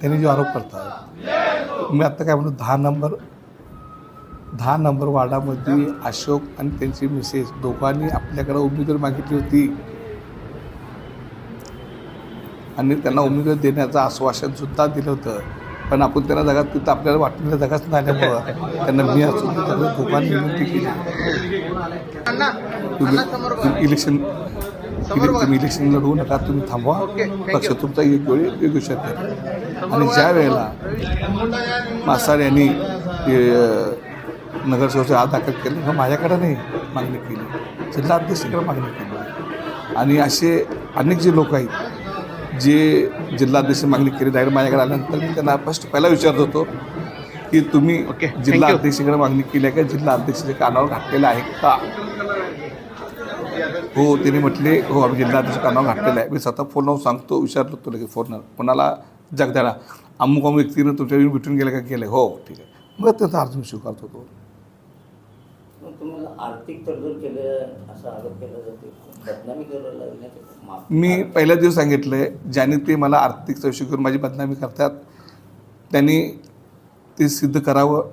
त्यांनी जो आरोप करतात, मी आत्ता काय म्हणतो 10 नंबर वार्डामध्ये अशोक आणि त्यांची मिसेस दोघांनी आपल्याकडे उमेदवारी मागितली होती आणि त्यांना उमेदवारी देण्याचं आश्वासनसुद्धा दिलं होतं. पण आपण त्यांना जागा तिथं आपल्याला वाटलेल्या जागाच नाही आल्यामुळं त्यांना मी असून सगळं दोघांनी विनंती केली, तुम्ही इलेक्शन लढवू नका, तुम्ही थांबवा, पक्ष तुमचा एक वेळी वेगळी आणि ज्या वेळेला मासाड यांनी नगरसेवकाचे आज दाखल केले, माझ्याकडे नाही मागणी केली, जिल्हा अध्यक्षाकडे मागणी केली. आणि असे अनेक जे लोक आहेत जे जिल्हाध्यक्ष मागणी केली, डायरेक्ट माझ्याकडे आल्यानंतर मी त्यांना फर्स्ट पहिला विचारत होतो की तुम्ही जिल्हा अध्यक्षाकडे मागणी केली आहे का, जिल्हा अध्यक्षाच्या कानावर घातलेलं आहे का. हो, त्यांनी म्हटले हो आम्ही जिल्हाध्यक्ष कानावर घातलेलं आहे. मी स्वतः फोनवर सांगतो, विचारलो तो लगेच फोनवर, कोणाला जगद्याला अमुक व्यक्तीनं तुमच्या भेटून गेलं का, गेलं हो ठीक आहे. मग त्याचा अर्ज मी स्वीकारतो तो. तुम्हाला आर्थिक तडजोड केलं असा आरोप केला जातो, बदनामी करायला. मी पहिल्या दिवस सांगितलं ज्यांनी ते मला आर्थिक चौकशी करून माझी बदनामी करतात त्यांनी ते सिद्ध करावं,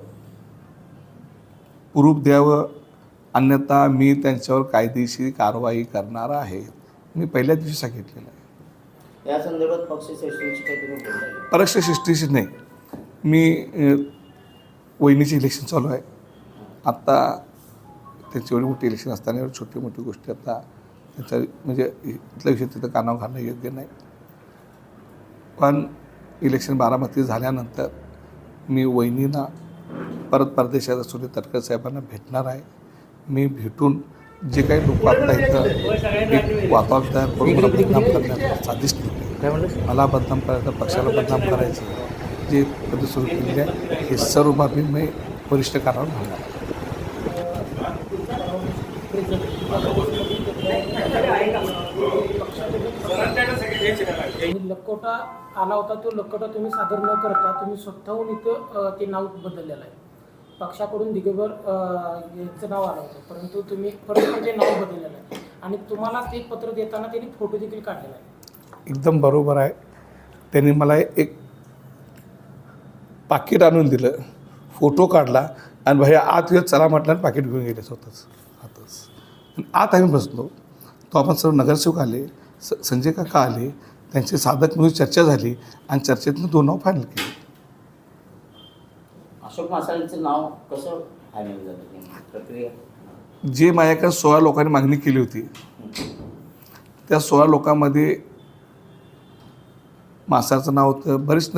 प्रूफ द्यावं, अन्यथा मी त्यांच्यावर कायदेशीर कारवाई करणार आहे. मी पहिल्या दिवशी सांगितलेलं आहे. या संदर्भात पक्षश्रेष्ठींशी काही तुम्ही बोलताय? पक्षश्रेष्ठीशी नाही, मी वहिनीचे इलेक्शन चालू आहे आत्ता, त्यांची एवढी मोठी इलेक्शन असताना एवढी छोटी मोठी गोष्टी आता त्यांचा म्हणजे इथल्या विषय तिथं कानावर घालणं योग्य नाही. पण इलेक्शन बारामती झाल्यानंतर मी वहिनींना परत परदेशात असलेले तटकरे साहेबांना भेटणार आहे. मी भेटून जे काही लोक आता इथं एक वातावरण तयार करून मला बदनाम करण्याचा साधिष्ट नाही, मला बदनाम करायचं, पक्षाला बदनाम करायचं जे पद्धत सुरू केलेली आहे हे सर्व बाबी मी वरिष्ठ कानावर घालणार. लकोटा आला होता, तो लकोटा तुम्ही सादर न करता तुम्ही स्वतःहून इथं ते नाव बदललेलं आहे. पक्षाकडून दिगंबर यांचं नाव आलं होतं, परंतु तुम्ही परत ते नाव बदललेलं आहे आणि तुम्हाला ते पत्र देताना त्यांनी फोटो देखील काढलेला आहे. एकदम बरोबर आहे. त्यांनी मला एक पाकिट आणून दिलं, फोटो काढला आणि भैया आत येत चला म्हटलं आणि पाकिट घेऊन गेले स्वतःच आतच. आत आम्ही बसलो तो आपण सर्व नगरसेवक आले, संजय काका आले, त्यांचे साधक म्हणून चर्चा झाली आणि चर्चेतून 2 नाव फायनल केले. अशोक मासाळींचं नाव कसं फायनल झालं, प्रक्रिया? जे माझ्याकडे 16 लोकांनी मागणी केली होती त्या 16 लोकांमध्ये मासाळचं नाव होतं, बरीच